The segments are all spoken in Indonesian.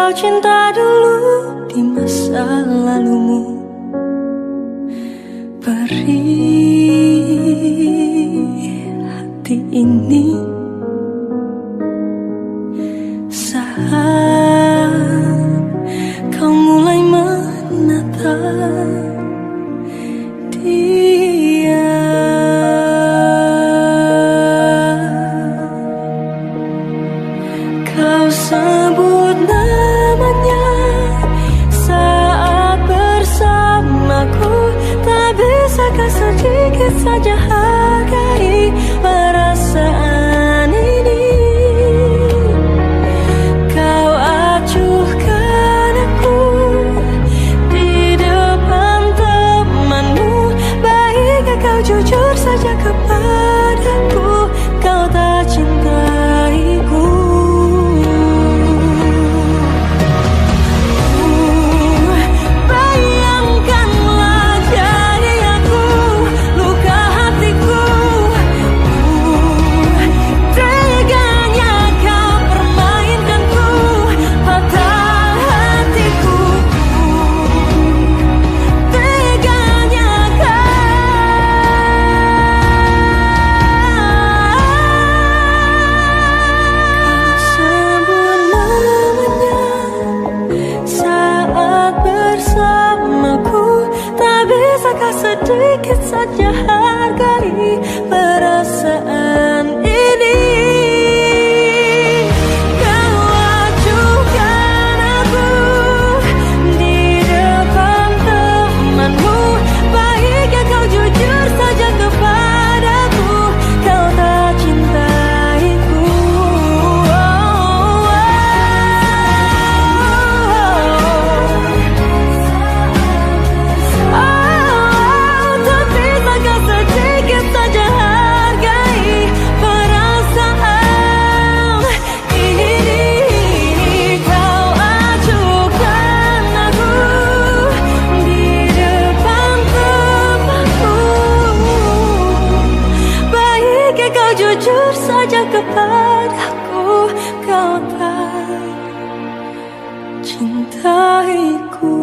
kau cinta dulu di masa lalumu. Beri hati ini saat kau mulai menatap dia. Kau sebut namanya saat bersamaku. Tak bisakah sedikit saja hargai perasaan ini? Kau acuhkan aku di depan temanmu. Baiknya kau jujur saja kepadaku, kau tak cintaiku. Sedikit saja hargai perasaan ini. Kau acuhkan aku di depan temanmu. Baiknya kau jujur saja kepadaku, kau tak cintaiku. Jujur saja kepadaku, kau tak cintaiku.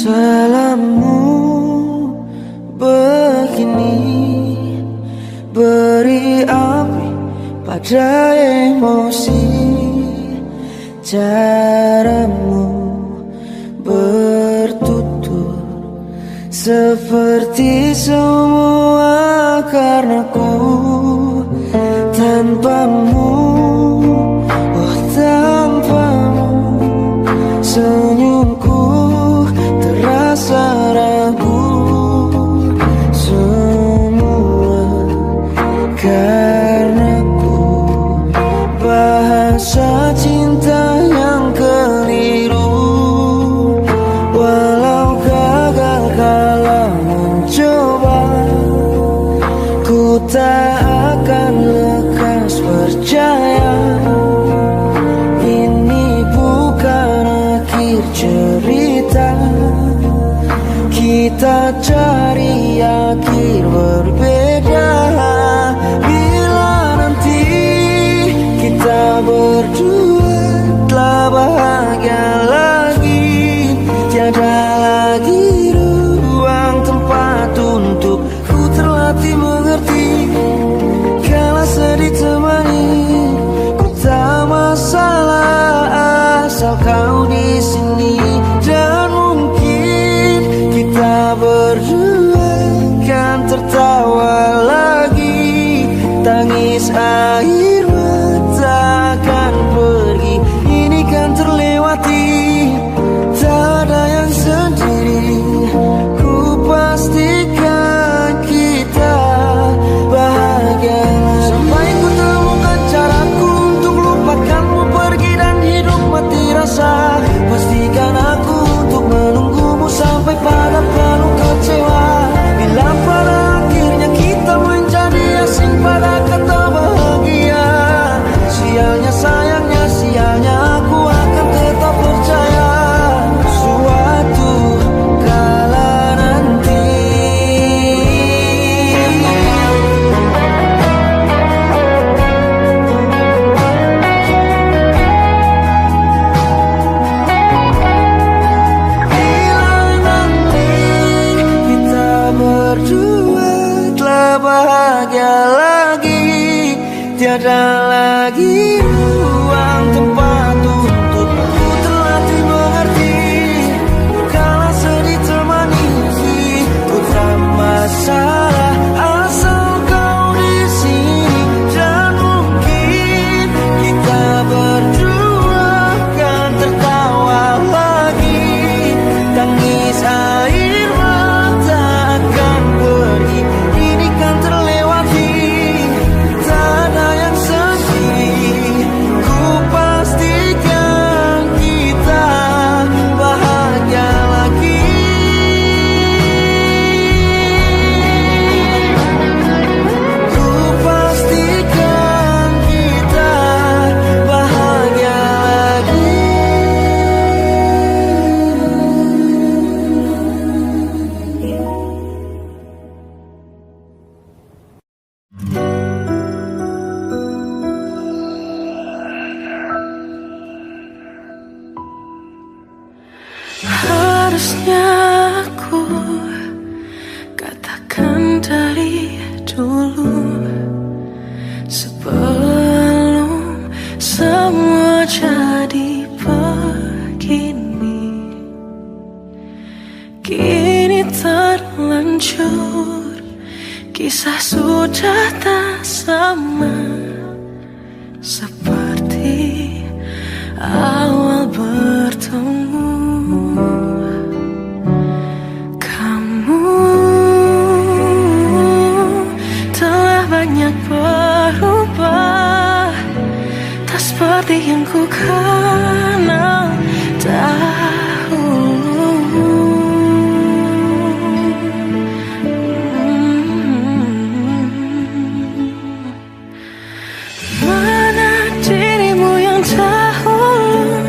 Salammu begini beri api pada emosi. Caramu bertutur seperti semua karenaku. Tanpamu, oh tanpamu, senyumku terasa ragu. Semua karenaku, bahasa cinta yang keliru. Walau gagal kala mencoba, ku tak akan lekas percaya. Ini bukan akhir cerita, kita cari akhir berbeda. Bila nanti kita berdua telah bahagia lagi, tiada lagi ruang tempat untuk ku terlatih mengerti. Kala sedih temani, ku tak masalah asal kau di sini. Dan mungkin kita berdua kan tertawa lagi, tangis air mata akan pergi. Ini kan terlewati, tak ada yang sendiri. Ku pastikan kita bahagia sampai ku temukan caraku untuk lupakanmu pergi dan hidup mati rasa. ada lagi ruang tempat untukku terlatih mengerti. Kala sedih termanisi, ku tak masalah asal kau di sini. Dan mungkin kita berdua akan tertawa lagi. Tangis air mata akan pergi, ini kan terlewati. Tak ada yang sendiri, ku pastikan kita bahagia lagi. Ku pastikan kita bahagia lagi. Harusnya aku katakan dari dulu, sebelum semua jadi begini. Kini terlanjur, kisah sudah tak sama seperti awal bertemu. Kamu telah banyak berubah, tak seperti yang ku kenal dahulu. Mana dirimu yang dahulu,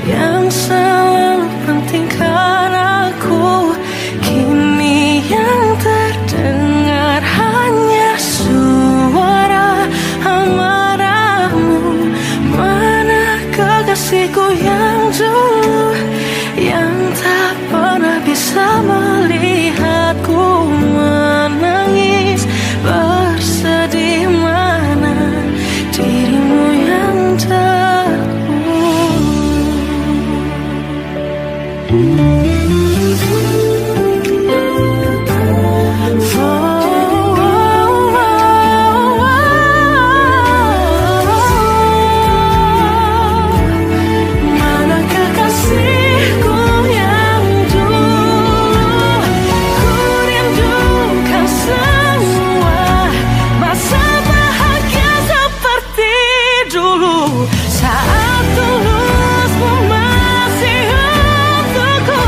yang selalu pentingkan aku. Kini yang terdengar hanya suara amarahmu. Mana kekasihku yang dulu, yang tak pernah bisa melihatku menangis bersedih. Mana dirimu yang mana kekasihku yang dulu, ku rindukan semua masa bahagia seperti dulu. Saat tulusmu masih untukku,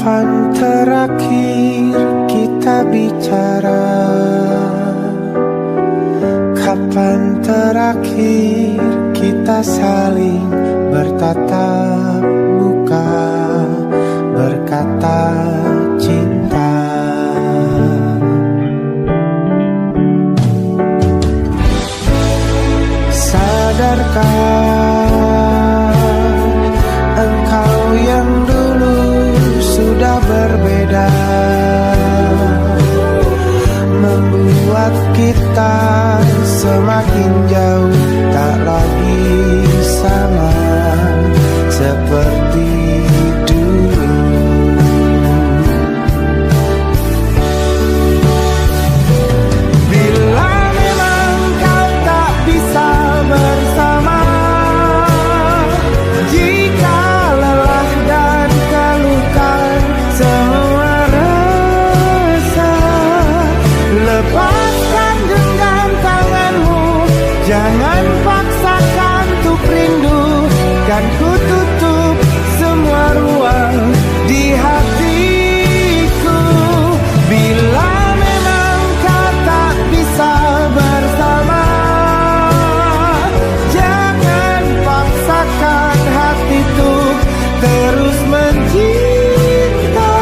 Kapan terakhir kita bicara? Kapan terakhir kita saling bertatap muka, berkata cinta? Sadarkah engkau yang dulu sudah berbeda, membuat kita semakin jauh, tak lagi sama seperti dulu. Bila memang kau tak bisa bersama, jika lelah dan keluhkan semua rasa, lepaskan genggam tanganmu, jangan paksakan untuk rindu. Kan ku tutup semua ruang di hatiku. Bila memang kau tak bisa bersama, jangan paksakan hati untuk terus mencinta.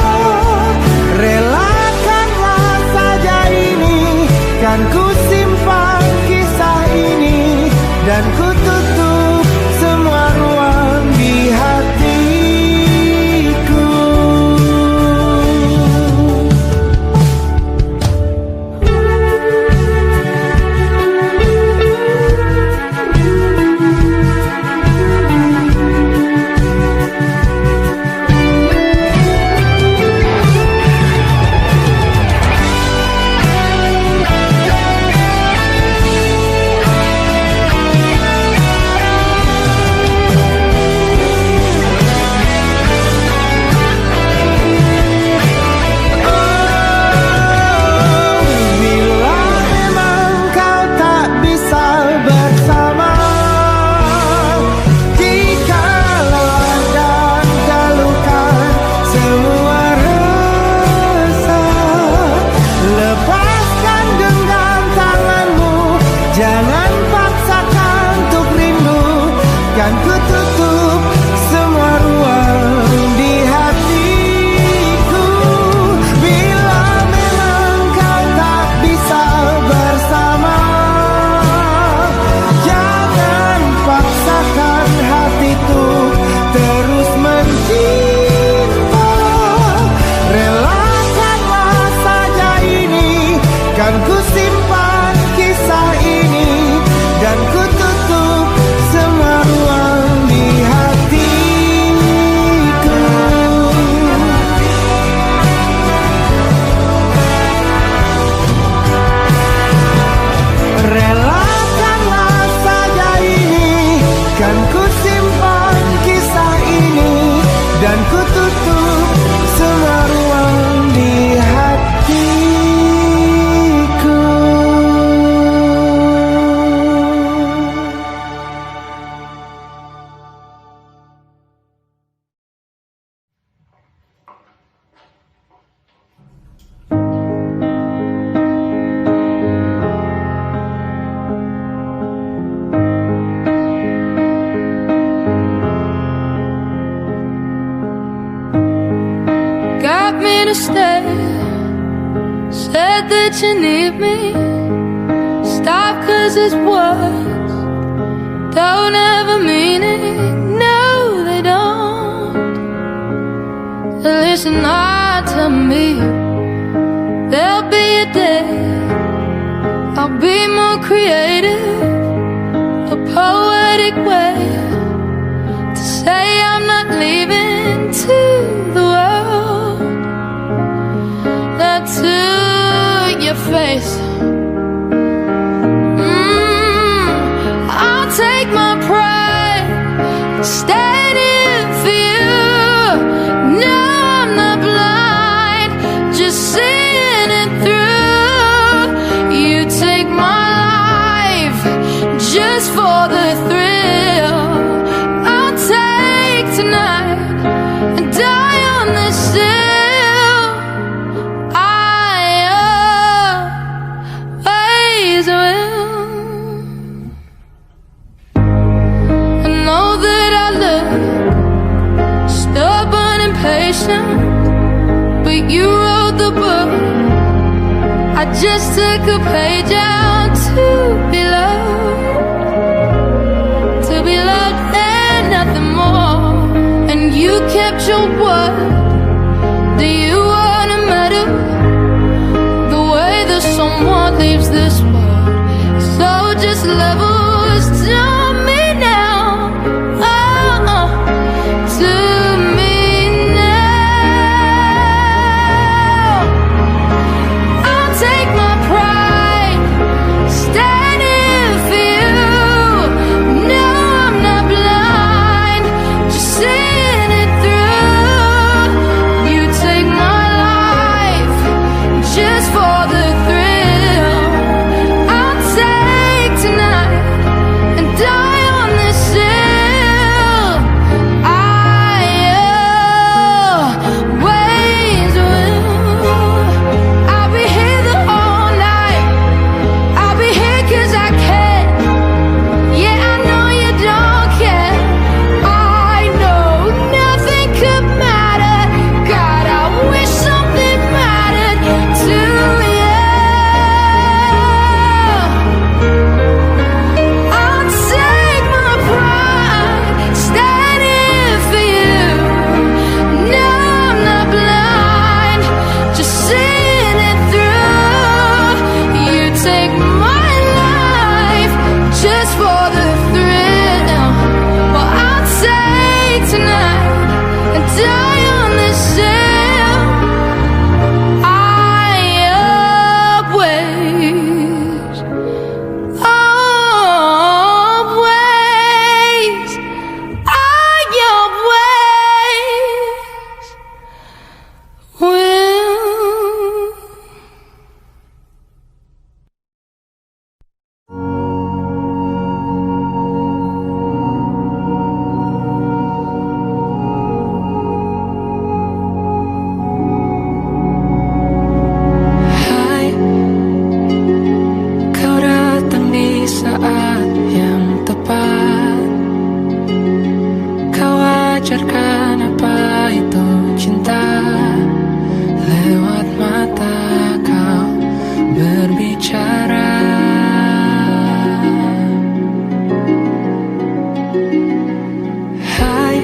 Relakanlah saja ini, kan ku simpan kisah ini, dan ku tutup semua ruang di hatiku. Jangan paksakan untuk rindu, kan ku tutup semua ruang di hatiku. Bila memang kau tak bisa bersama, jangan paksakan hatiku terus mencinta. Relakanlah saja ini, kan ku simpan kisah ini, dan ku tutup semua ruang di hatiku. Relakanlah saja ini, kan ku simpan kisah ini, dan ku tutup semua ruang di hatiku. Got me to stay, said that you need me. Stop 'cause his words don't ever mean it. No, they don't. Listen hard to me, there'll be a day I'll be more creative, a poetic way to say I'm not leaving to the world. Not to your face. I'll take my pride, stand in for you. No, I'm not blind, just seeing it through. You take my life just for the thrill. I'll take tonight and die on this hill. patient, but you wrote the book. I just took a page out to be loved and nothing more. And you kept your word. Do you wanna matter the way that someone leaves this world? So just levels to me now. To me now. I'll take my pride, standing for you. No, I'm not blind, just seeing it through. You take my life just for the thrill. I'll take tonight and die on this hill. I always will. I'll be here the whole night. I'll be here 'cause I can. Yeah, I know you don't care. I know nothing could matter. God, I wish something mattered to you. I'll take my pride, standing for you. No, I'm not blind, just seeing it through. You take my life just for the thrill. Well, I'll take tonight and die on this hill. I always, always, I always will. Hai, kau datang di saat yang tepat. Kau ajarkan apa itu cinta. Lewat mata kau berbicara. Hai,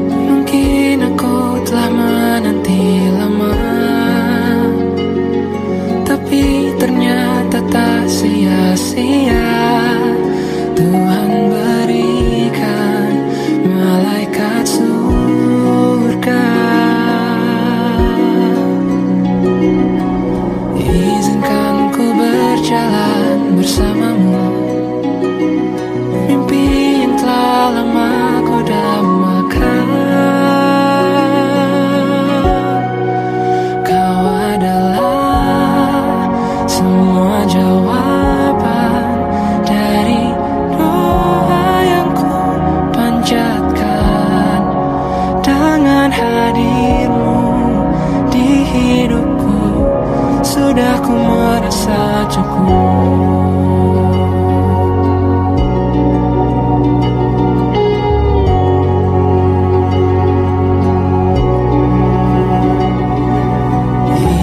mungkin aku telah menanti lama, tapi ternyata tak sia-sia. Tuhan berikan malaikat surga. Izinkan ku berjalan bersamamu, mimpi yang telah lama ku dambakan. Kau adalah semua jawaban dari doa yang ku panjatkan. Dengan hadirmu di hidupku, sudah ku merasa cukup.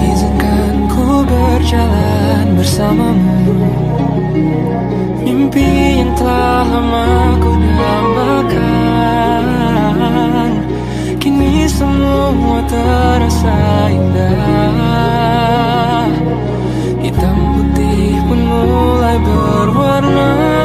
Izinkan ku berjalan bersamamu, mimpi yang telah lama ku dambakan. Kini semua terasa indah. Hitam putih pun mulai berwarna.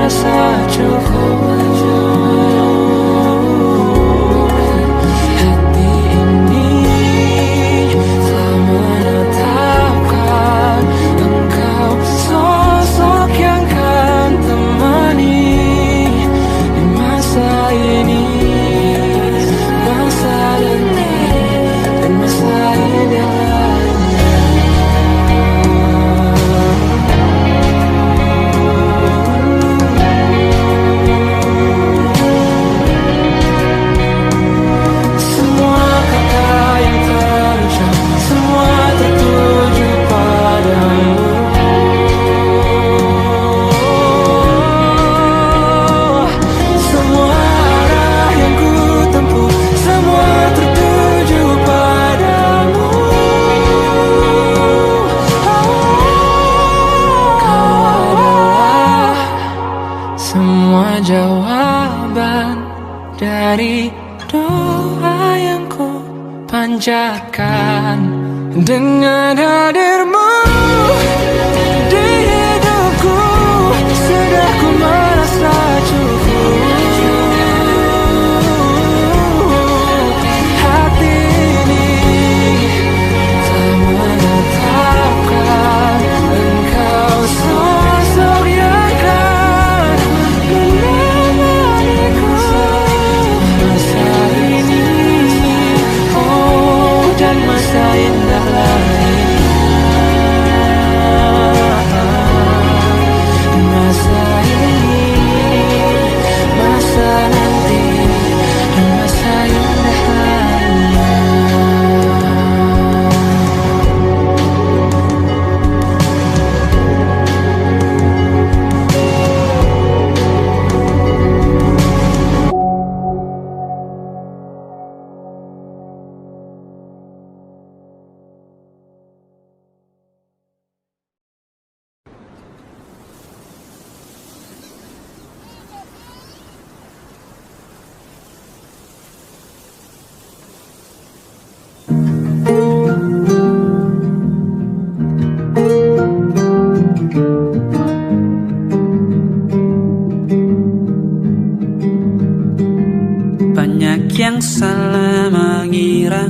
Rasa cukup. Hati ini telah menetapkan engkau, sosok yang kan temani di masa ini, masa nanti, dan masa indah. jawaban dari doa yang ku panjatkan. Dengan hadirmu di hidupku, sudah ku merasa cukup. Hati ini tak menetapkan engkau sosok yang kan menemaniku masa ini, oh, dan masa indah lainnya. Masa ini, masa nanti, dan masa indah lainnya. Banyak yang salah mengira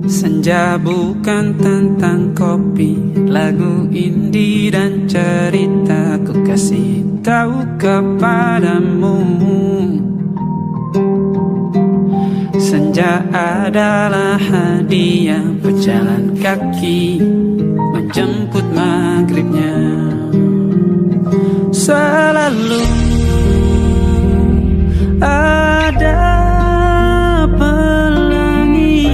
senja bukan tentang kopi, lagu indie dan cerita. Ku kasih tahu kepadamu, senja adalah hadiah berjalan kaki menjemput maghribnya. Selalu ada pelangi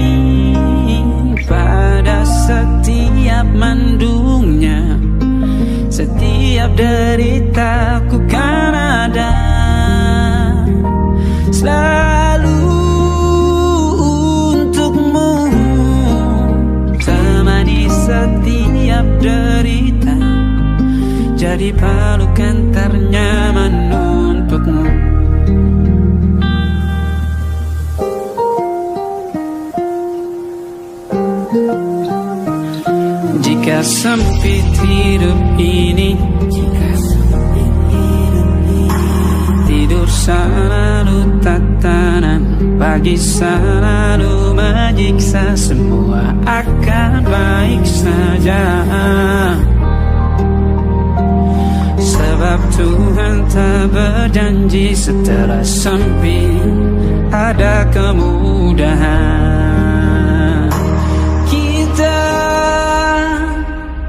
pada setiap mendungnya. Setiap deritaku kan ada selalu untukmu, temani setiap derita, jadi pelukan ternyaman untukmu. Jika sempit hidup ini, tidur selalu tatanan, pagi selalu menyiksa, semua akan baik saja. Sebab Tuhan tak berjanji setelah sempit ada kemudahan. Kita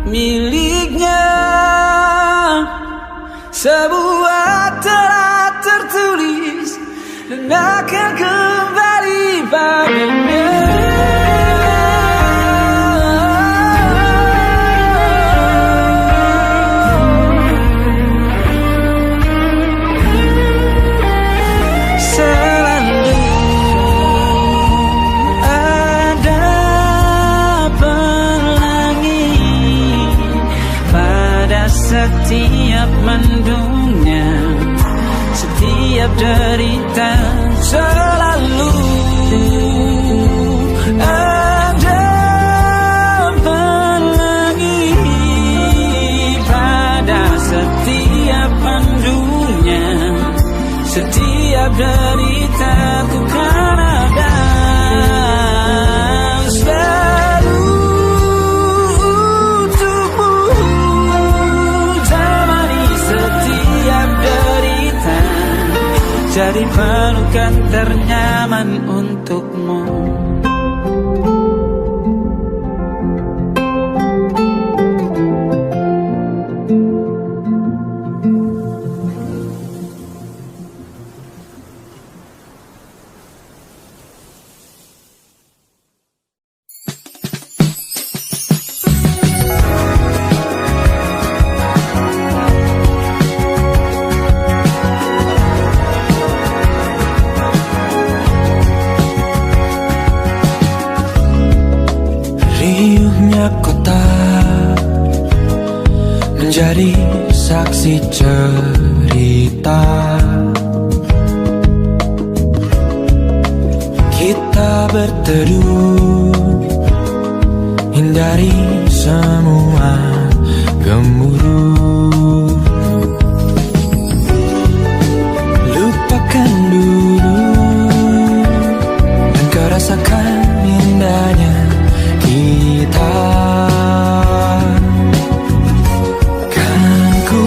miliknya, sebuah telah tertulis dan akan kembali padanya. Setiap mendungnya, setiap derita, selalu ada pelangi pada setiap mendungnya. Setiap derita ku kan ada jadi pelukan ternyaman untukmu. menjadi saksi cerita kita berteduh, hindari semua gemuruh. Lupakan dulu dan kau rasakan indahnya kita. Kan ku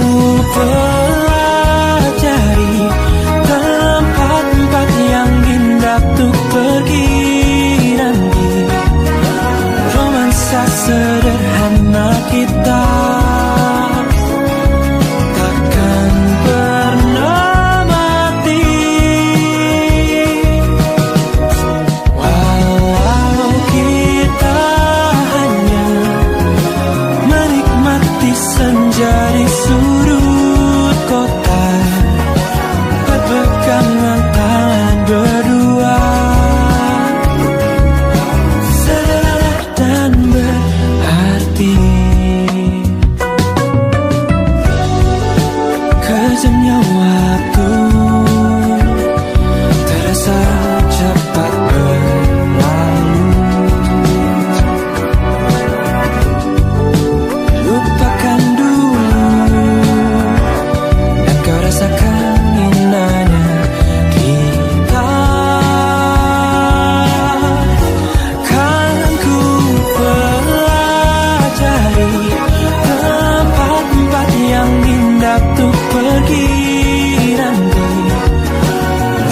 pelajari tempat-tempat yang indah untuk pergi nanti. Romansa sederhana kita takkan pernah mati. Walau kita hanya menikmati senja di sudut kota, berpegangan tangan berdua, sederhana dan berarti. Kejamnya waktu terasa cepat berlalu. Lupakan dulu dan kau rasakan indahnya kita. Kan ku pelajari tempat-tempat yang indah untuk pergi nanti.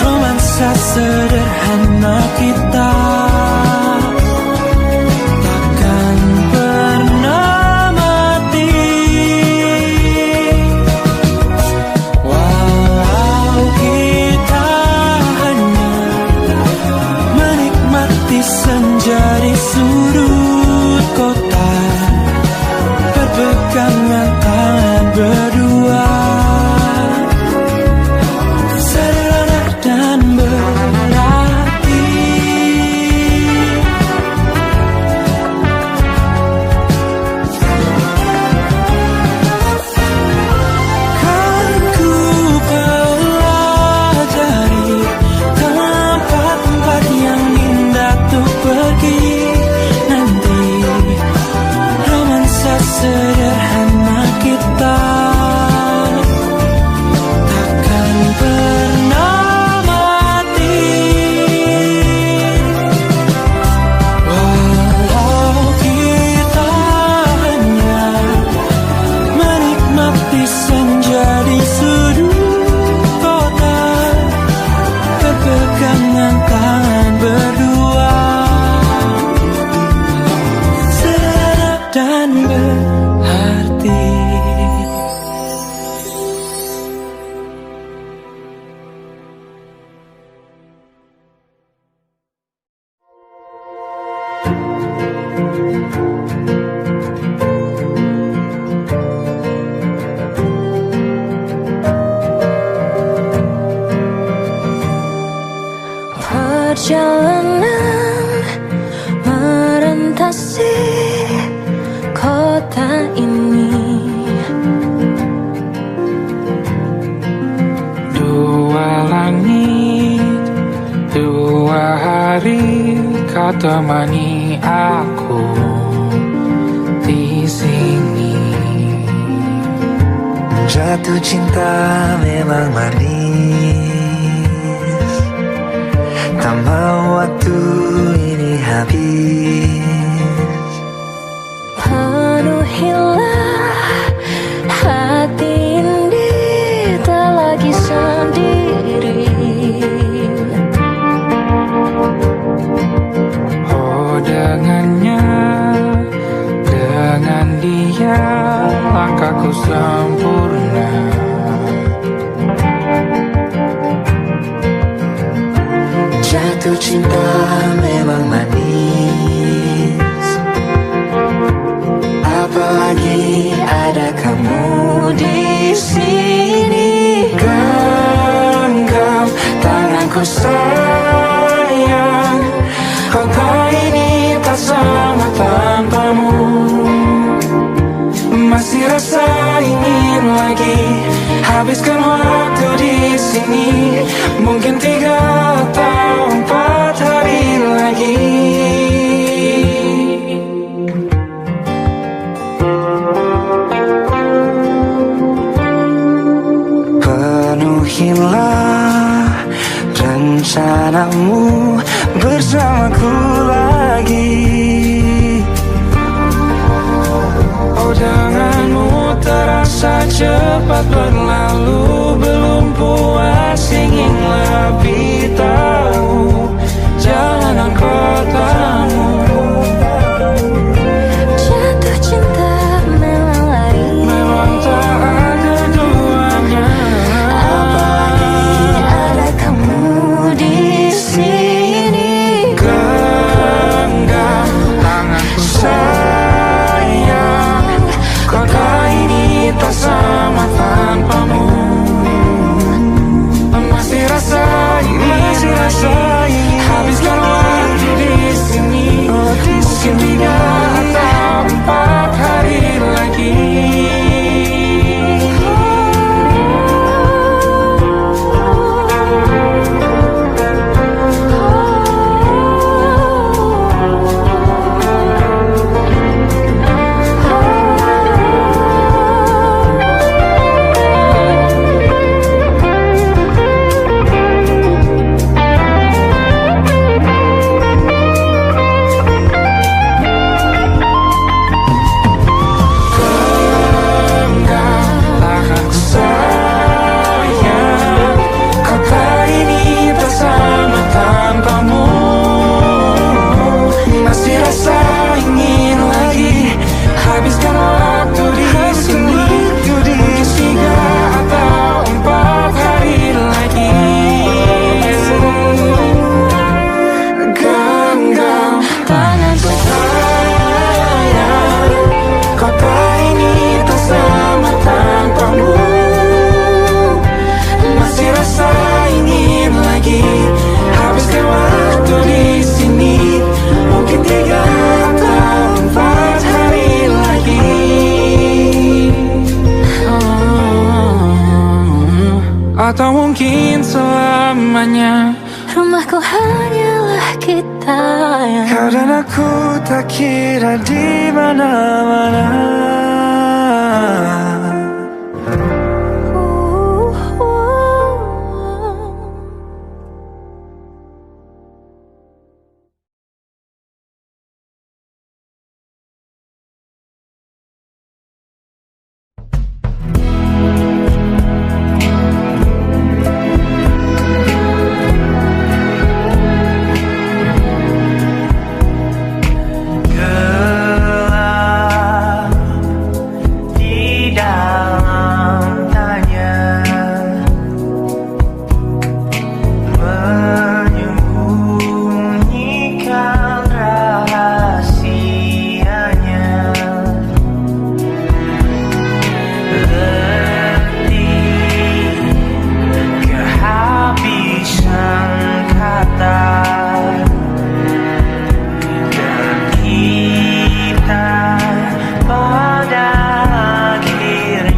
Romansa sederhana kita takkan pernah mati. Walau kita hanya menikmati senja di sudut kota, berpegangan tangan berdua, sederhana dan berarti. Kan ku pelajari tempat-tempat yang indah untuk pergi nanti. Romansa sederhana kita takkan pernah mati. Walau kita hanya menikmati senja di sudut kota, berpegangan tangan berdua, sederhana dan berarti. Perjalanan merentasi kota ini, Dua langit, dua hari kau temani aku di sini. Jatuh cinta memang manis, tak mau waktu ini habis. penuhilah hati ini tak lagi sendiri. Oh dengannya, dengan dia langkahku sempurna. Jatuh cinta memang manis, apalagi ada kamu di sini. Genggam tanganku sayang, kota ini tak sama tanpamu. Masih Masih rasa ingin lagi habiskan waktu di sini. Mungkin 3 atau 4 hari lagi. Penuhilah rencanamu bersamaku lagi. Oh, denganmu terasa cepat berlalu. Belum puas ingin lebih tahu jalanan kotamu. Jatuh cinta memang lari, Memang tak ada duanya. apalagi ada kamu di sini. Genggam tanganku sayang, kota ini tak sama tanpamu. Masih rasa ingin habiskan waktu di sini. Mungkin 3 atau 4 hari lagi. Atau mungkin selamanya Rumahku hanyalah kita yang Kau dan aku tak kira di mana-mana. Dan kita pada akhirnya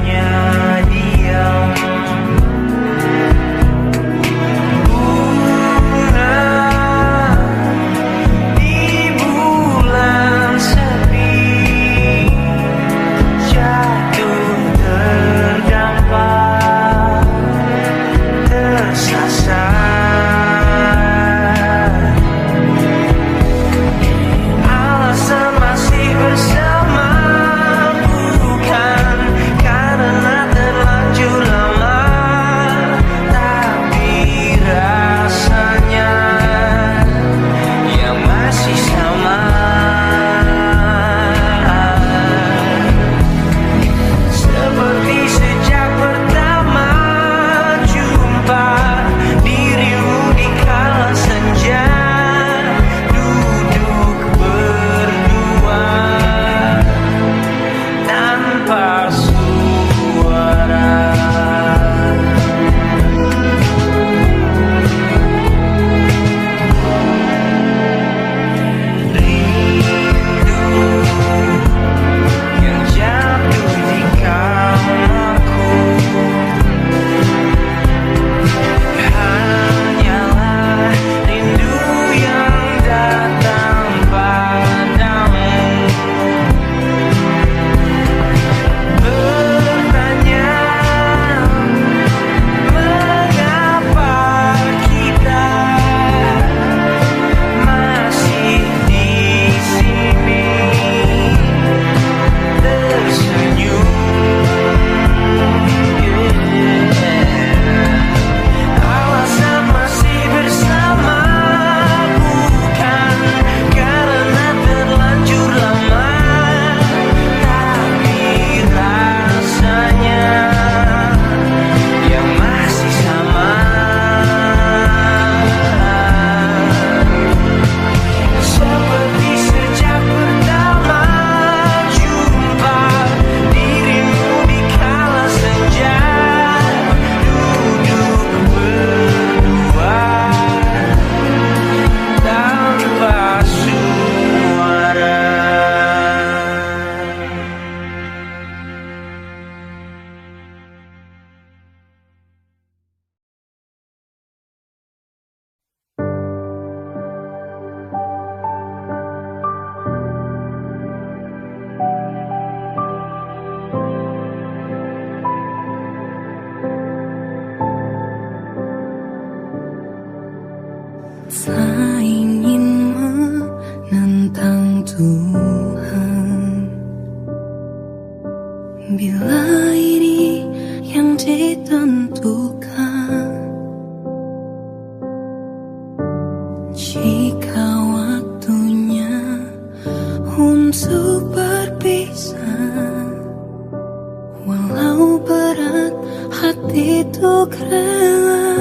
Walau berat hati untuk relakan,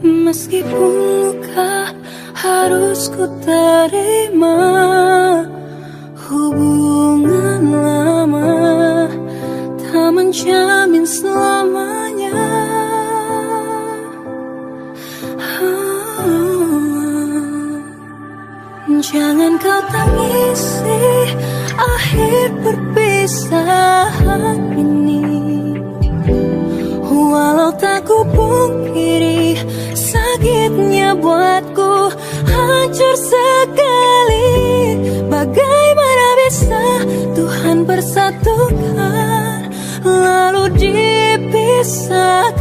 meskipun luka harus ku terima. Hubungan lama tak menjamin selamanya. Jangan kau tangisi akhir perpisahan ini. Walau tak ku pungkiri, sakitnya buatku hancur sekali. Bagaimana bisa Tuhan persatukan lalu dipisahkan?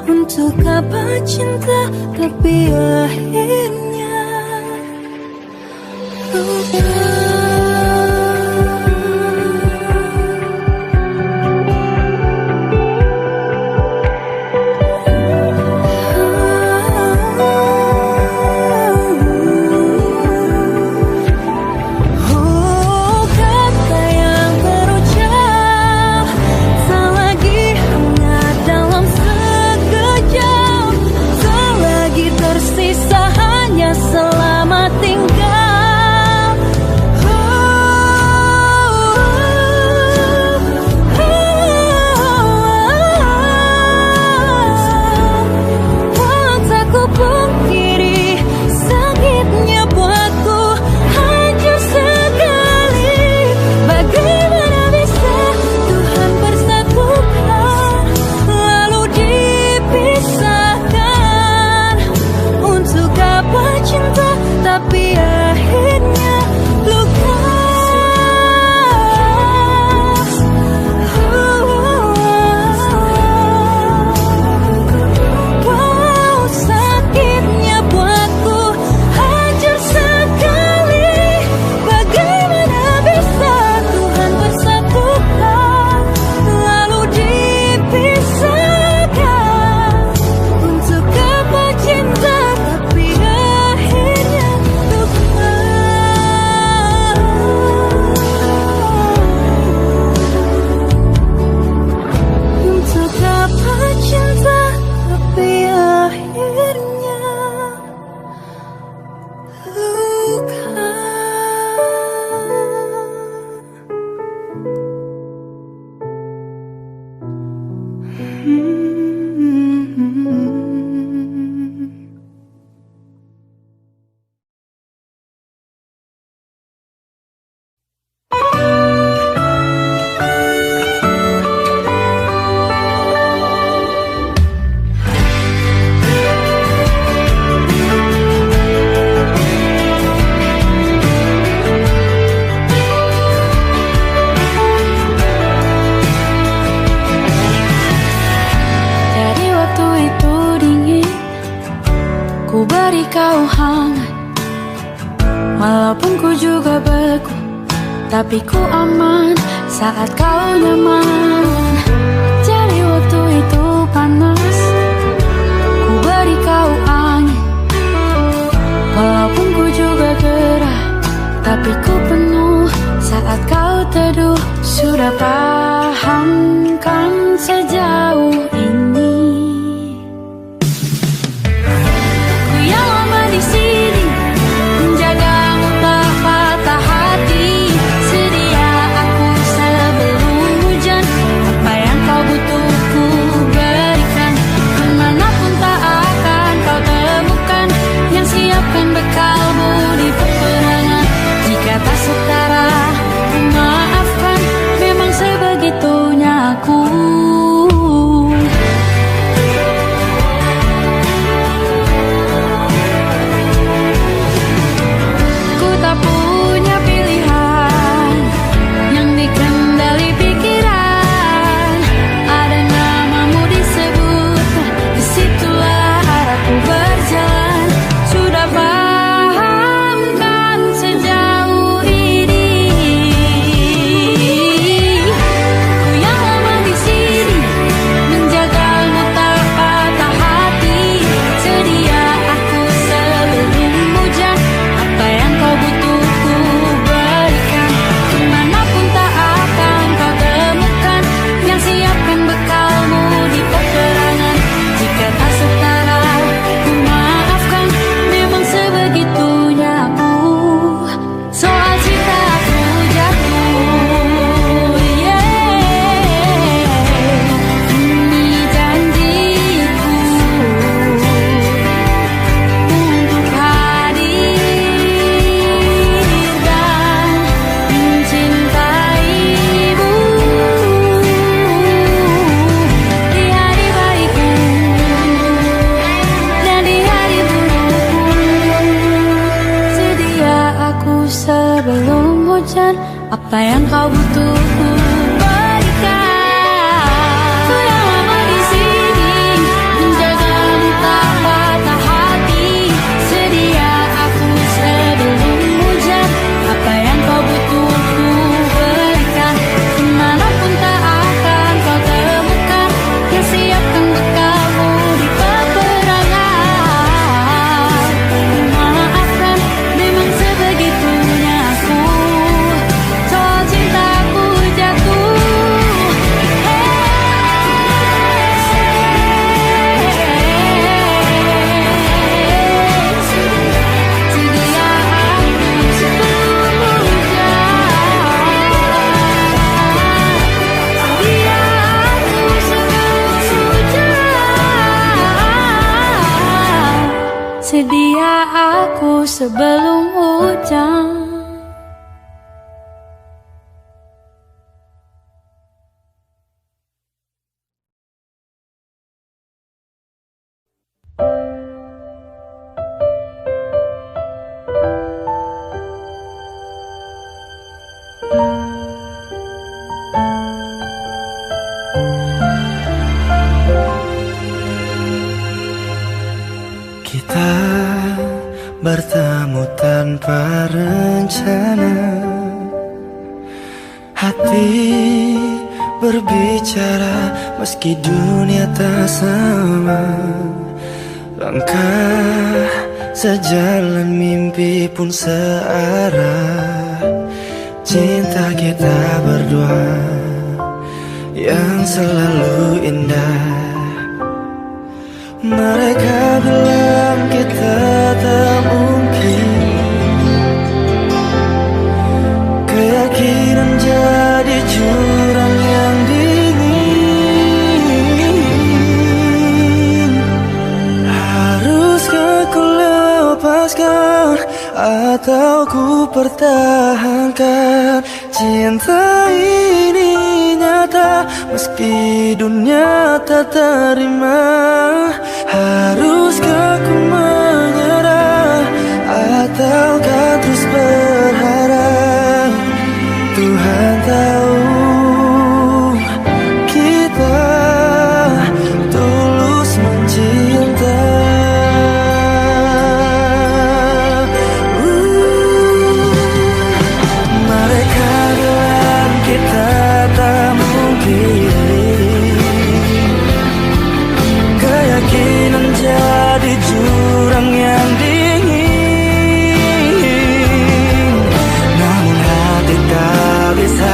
Untuk apa cinta tapi akhirnya luka. Tapi ku aman saat kau nyaman. Jadi waktu itu panas, ku beri kau angin. Walaupun ku juga gerah, tapi ku penuh saat kau teduh. Sudah paham kan sejauh ini. Ku yang lama di sini menjagamu tak patah hati. Bekalmu di peperangan, jika tak setara maafkan, memang sebegitunya aku. butuh ku berikan. Ku yang lama di sini menjagamu tak patah hati. Sedia aku sebelum hujan. Apa yang kau butuh ku berikan. Kemanapun tak akan kau temukan yang siapkan bekalmu di peperangan. Maafkan, memang sebegitunya aku. Soal cintaku jatuh. Sedia aku sebelum hujan. Sedia aku sebelum hujan. Sedia aku sebelum hujan. Kita bertemu tanpa rencana. Hati berbicara meski dunia tak sama. Langkah sejalan, mimpi pun searah. Cinta kita berdua yang selalu indah. Mereka bilang kita tak mungkin. Keyakinan jadi jurang yang dingin. Haruskah ku lepaskan atau ku pertahankan? Cinta ini nyata meski dunia tak terima. Haruskah ku menyerah ataukah terus berharap? Tuhan tahu kita tulus mencinta. Mereka bilang kita tak mungkin. Keyakinan jadi jurang yang dingin. Namun hati tak bisa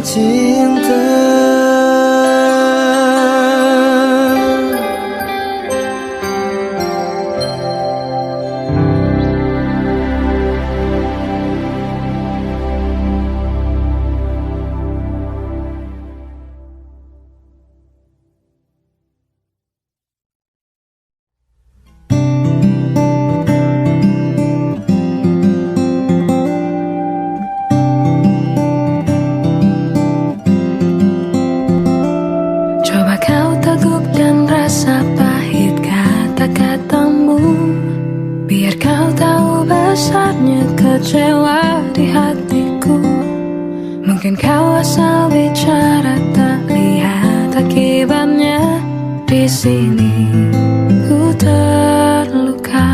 cinta. Kecewa di hatiku. Mungkin kau asal bicara tak lihat akibatnya. Di sini ku terluka.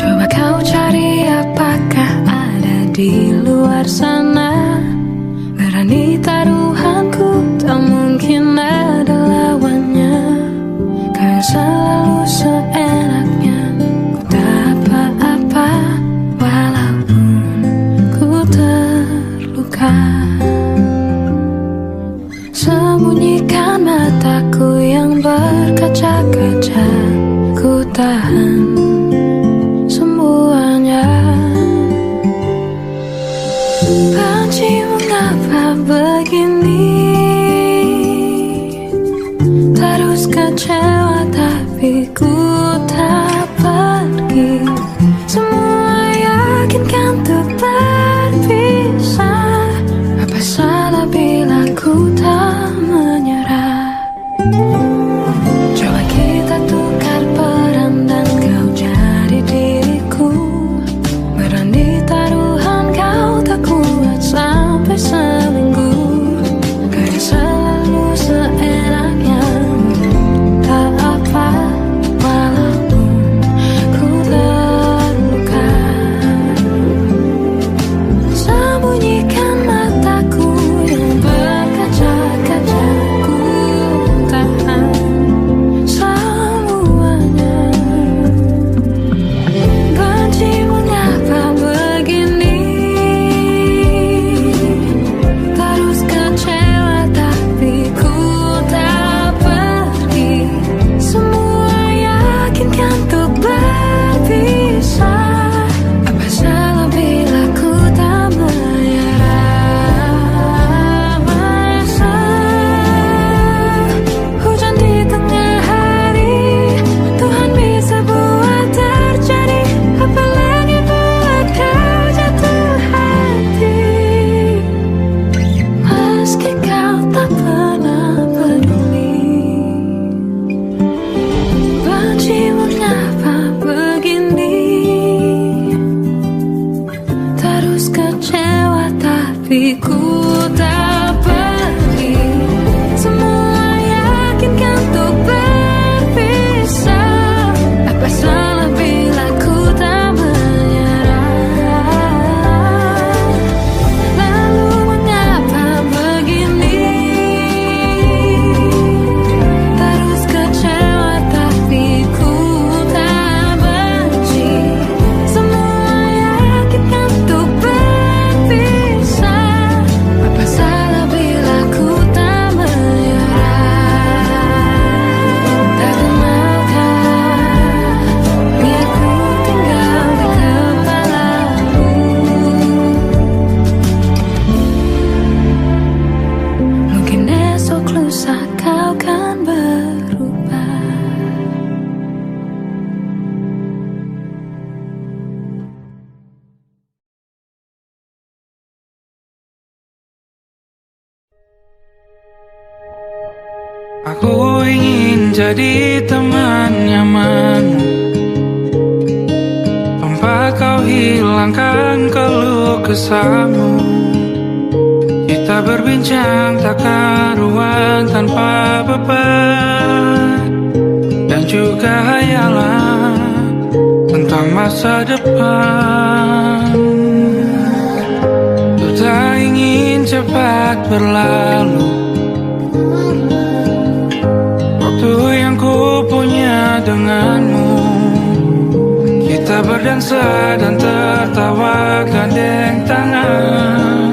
Coba kau cari apakah ada di luar sana. Berani taruhanku tak mungkin ada lawannya. Kau selalu seenaknya. Sembunyikan mataku yang berkaca-kaca. Ku tahan semuanya. Benci mengapa begini. Terus kecewa tapi ku tak pergi. Semua yakinkan untuk berpisah. Apa salah bila ku tak menyerah. Coba kita tukar peran dan kau jadi diriku. Berani taruhan kau tak kuat sampai seminggu. Kau selalu seenaknya. Tak apa walaupun ku terluka. Sembunyikan mataku yang berkaca-kaca. Ku tahan semuanya. Benci mengapa begini. Terus kecewa tapi ku tak pergi. Semua yakinkan untuk berpisah. Apa salah bila ku tak menyerah. Masa hujan di tengah hari Tuhan bisa buat terjadi. Apalagi buat kau jatuh hati. Meski kau tak pernah peduli. Benci mengapa begini. Terus kecewa tapi ku tak pergi. Semua yakinkan untuk berpisah. Apa salah bila ku tak menyerah. Lalu mengapa begini. Terus kecewa tapi ku tak benci. Semua yakinkan untuk berpisah. Apa salah bila ku tak menyerah. Tak maukah biar ku tinggal di kepalamu. Mungkin esok lusa kau kan berubah. Aku ingin jadi teman nyamanmu, tempat kau hilangkan keluh kesahmu. Kita berbincang tak karuan tanpa beban. Dan juga hayalan tentang masa depan. Ku tak ingin cepat berlalu. Waktu yang ku punya denganmu. Kita berdansa dan tertawa gandeng tangan.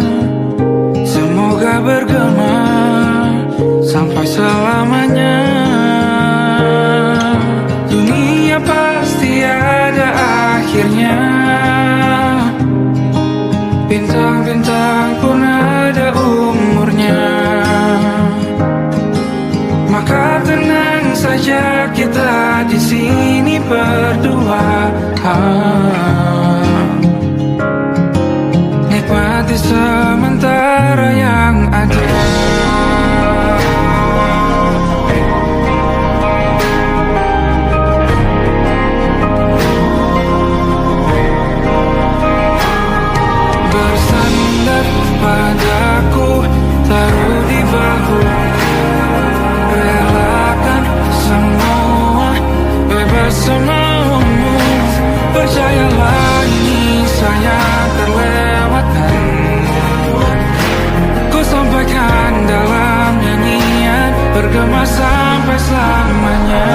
sampai selamanya. Dunia pasti ada akhirnya, bintang-bintang pun ada umurnya. Maka tenang saja kita di sini berdua, nikmati sementara yang ada. Bersandar padaku, taruh di bahu, relakan semua, bebas semaumu. Percayalah ini saya terlewatkan, ku sampaikan dalam nyanyian, bergema sampai selamanya.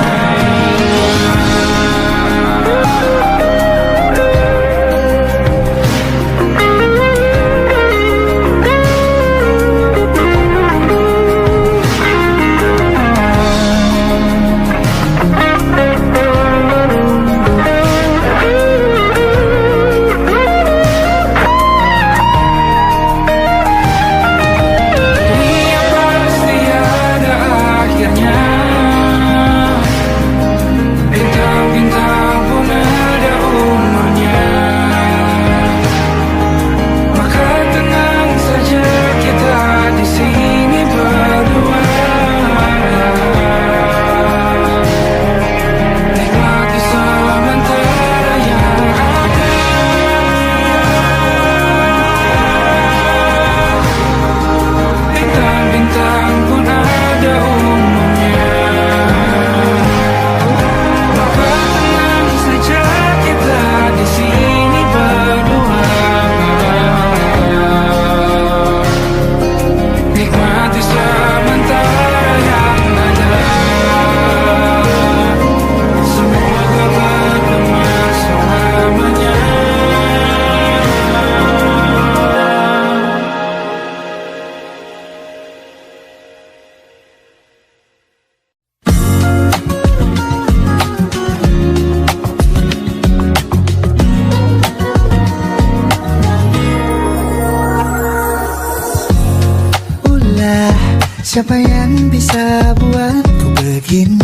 Siapa yang bisa buatku begini?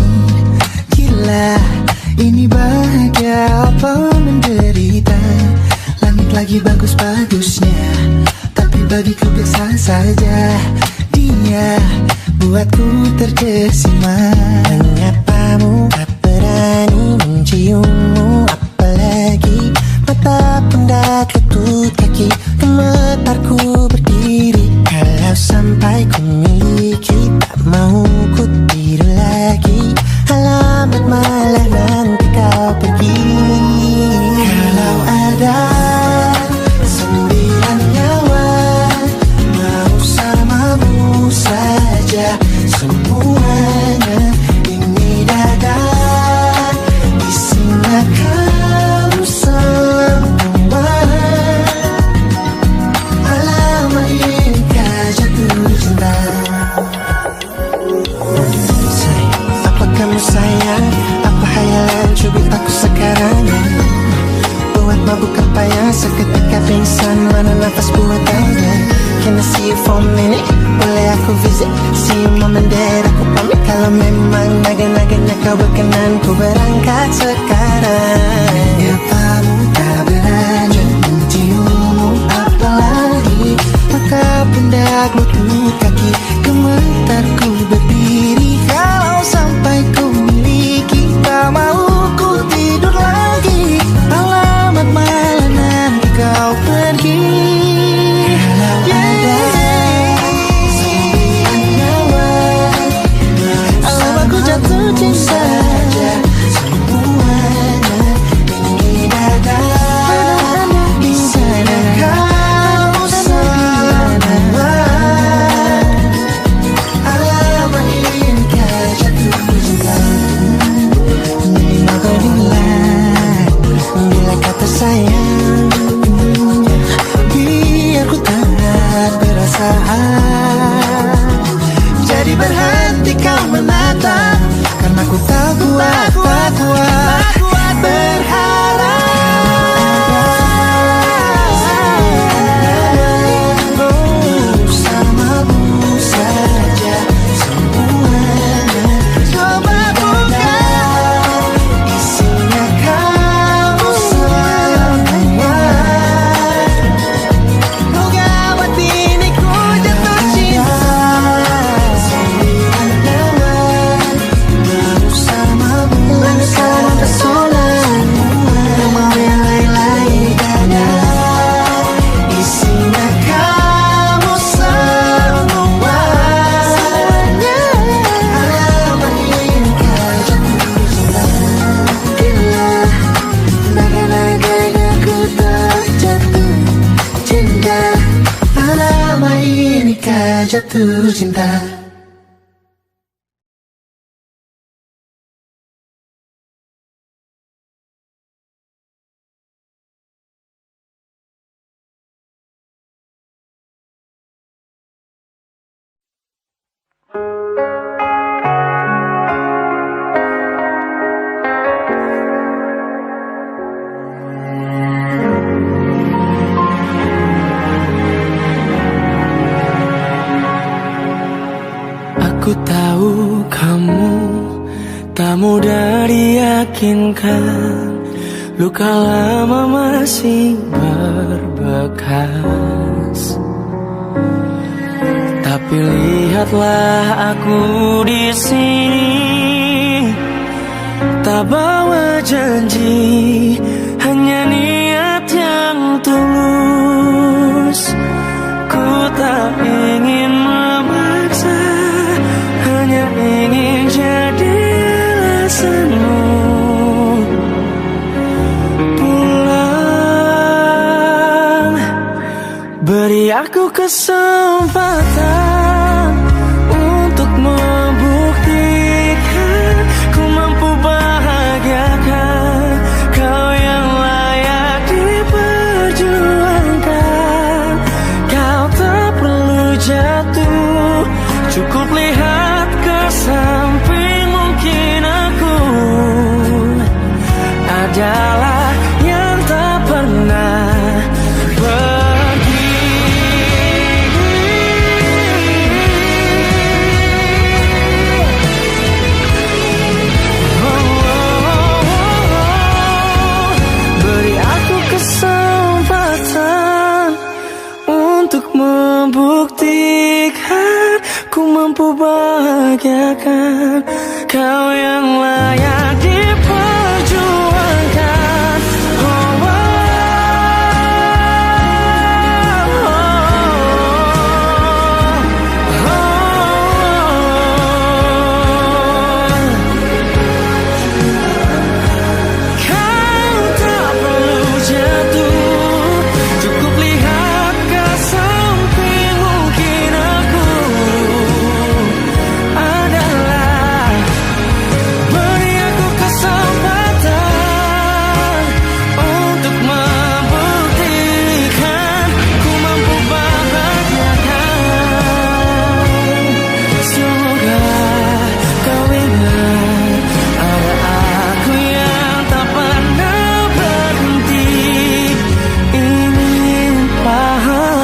Gila, ini bahagia apa menderita? Langit lagi bagus-bagusnya, tapi bagiku biasa saja. Dia buatku terkesima. Menyapamu, tak berani menciummu, apalagi mata pundak lutut kaki. Gemetarku berdiri kalau sampai ku miliki, tak mau ku tidur lagi. Alamat malah nanti kau pergi. Kalau ada 9 nyawa, mau samamu saja semuanya. Ini dada, isinya kamu semua. Alamat ini kau jatuh cinta. Apa kamu sayang? Apa hayalan cubit aku sekarang? Buat mabuk apa yang seketika pingsan, mana nafas buatannya? Can I see you for a minute? Boleh aku visit? See you mom and dad, aku pamit. Kalau memang naga-naganya kau berkenan, ku berangkat sekarang. Menyatamu tak berani menciummu, apalagi maka pundak lutut kaki. Gemetarku berdiri kalau sampai ku miliki, tak mau ku tidur lagi. Alamat malah nanti kau pergi. Kalau ada 9 nyawa, alamat ku jatuh cinta saja semuanya. jatuh cinta. Aku tahu kamu tak mudah diyakinkan, luka lama masih berbekas. Tapi lihatlah aku di sini, tak bawa janji, hanya niat yang tulus. Ku tak ingin memaksa, hanya ingin jadi alasanmu. Pulang, beri aku kesempatan untuk membuktikan ku mampu bahagiakan kau yang layak diperjuangkan. Kau tak perlu jatuh, cukup lihat ke samping. Mungkin aku adalah yang tak pernah pergi. Beri aku kesempatan untuk membuktikan ku mampu bahagiakan kau yang layak diperjuangkan. Kau tak perlu jatuh, cukup lihat ke samping. Mungkin aku adalah, beri aku kesempatan untuk membuktikan ku mampu bahagiakan. Semoga kau ingat ada aku yang tak pernah berhenti ingin paham.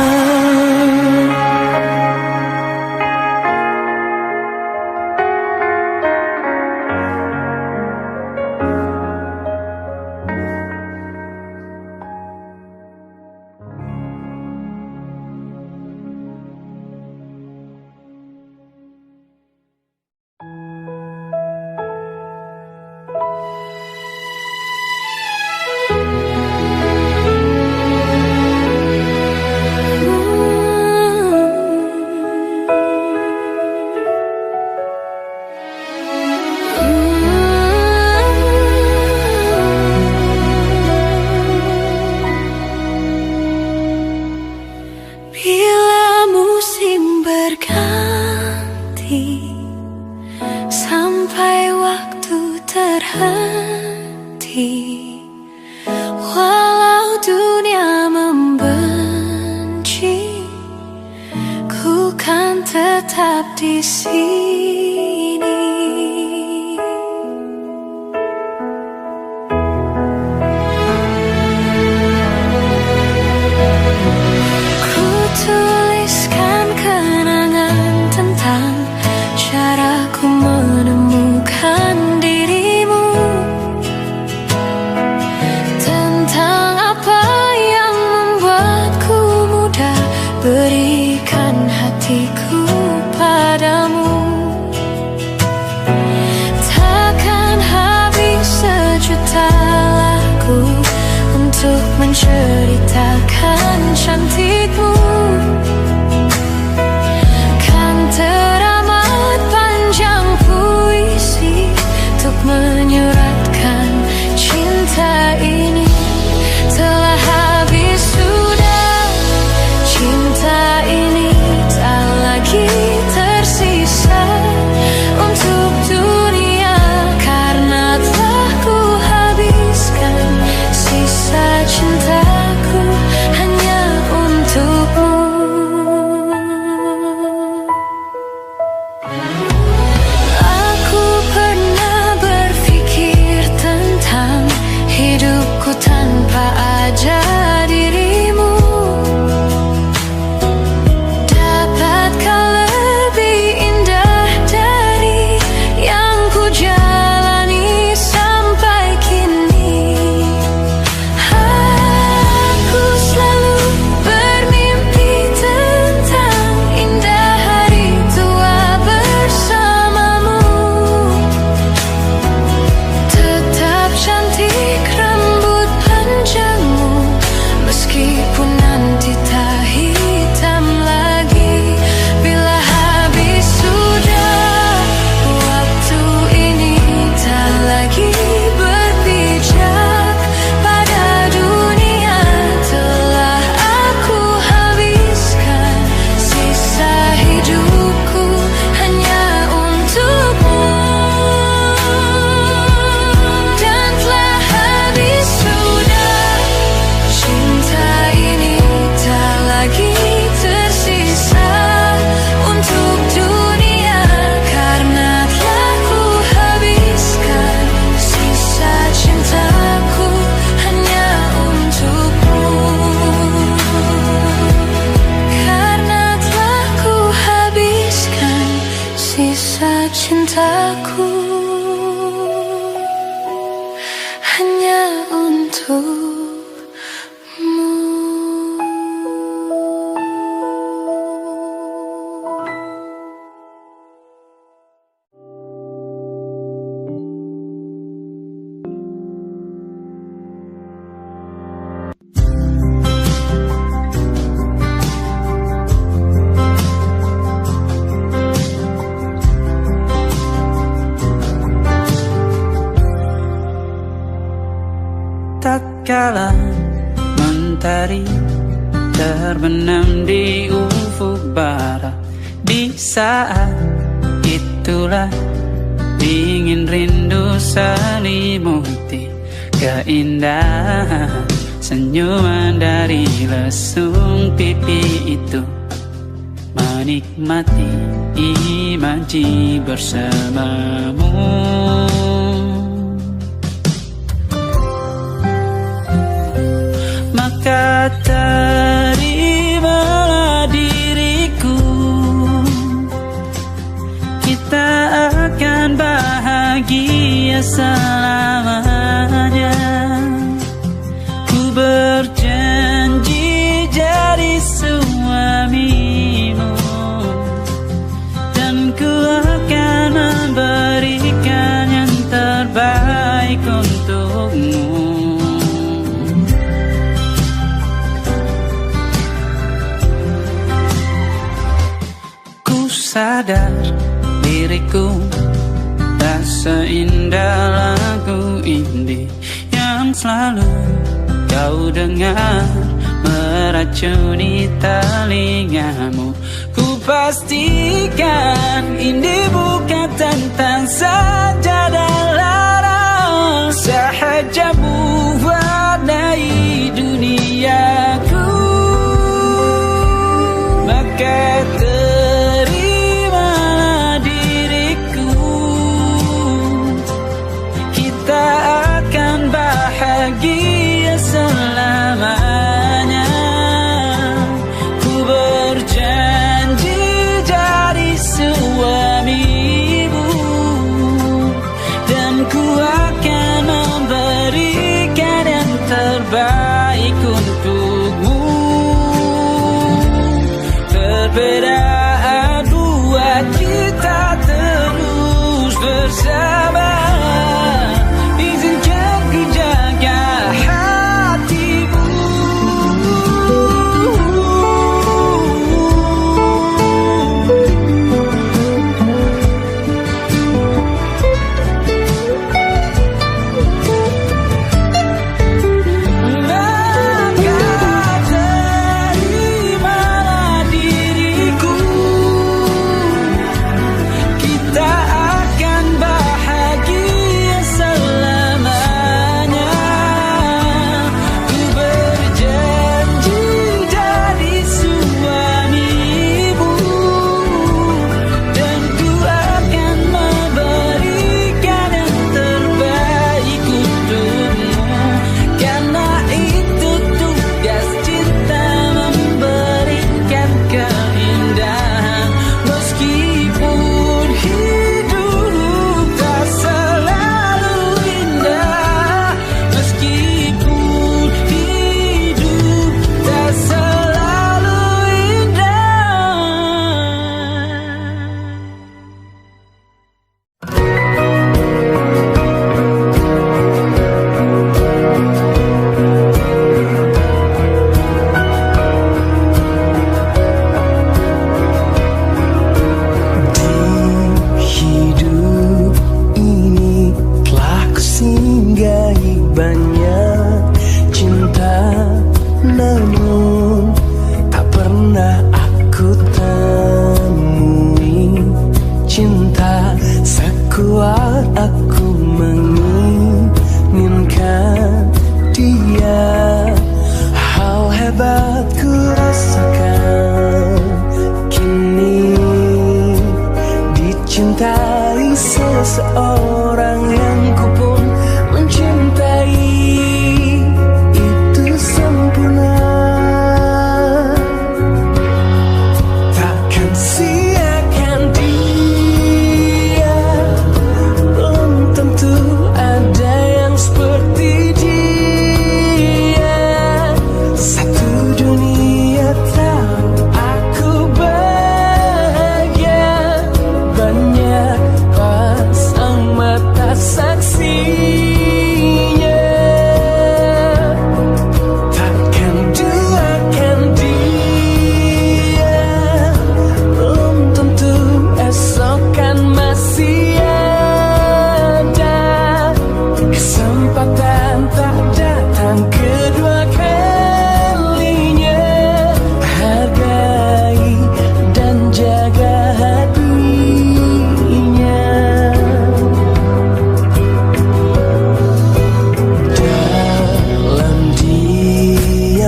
Bila musim berganti, sampai waktu terhenti, walau dunia membenci, ku kan tetap di sini. Ku tuliskan kenangan tentang caraku menemukan dirimu, tentang apa yang membuatku mudah berikan hatiku padamu. Takkan habis sejuta lagu untuk menceritakan cantikmu. Kan teramat panjang puisi untuk menyuratkan cinta ini. Telah habis sudah, cinta ini tak lagi Tatkala mentari terbenam di ufuk barat, di saat itulah dingin rindu selimuti keindahan senyuman dari lesung pipi itu, menikmati imaji bersamamu. Maka terimalah diriku, kita akan bahagia selamanya. Ku berjanji jadi suamimu, dan ku akan memberikan yang terbaik untukmu. Sadar diriku tak seindah lagu indie yang selalu kau dengar meracuni telingamu. Ku pastikan indie bukan tentang sajadah larang, sahaja mewarnai duniaku. Maka bahagia selamanya. Ku berjanji jadi suamimu, dan ku akan memberikan yang terbaik untukmu. Perbedaan buat kita terus bersama.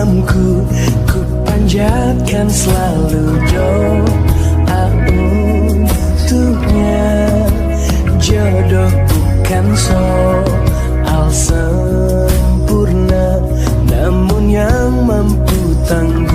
malamku ku panjatkan selalu doa untuknya. Jodoh bukan soal sempurna, namun yang mampu tangguh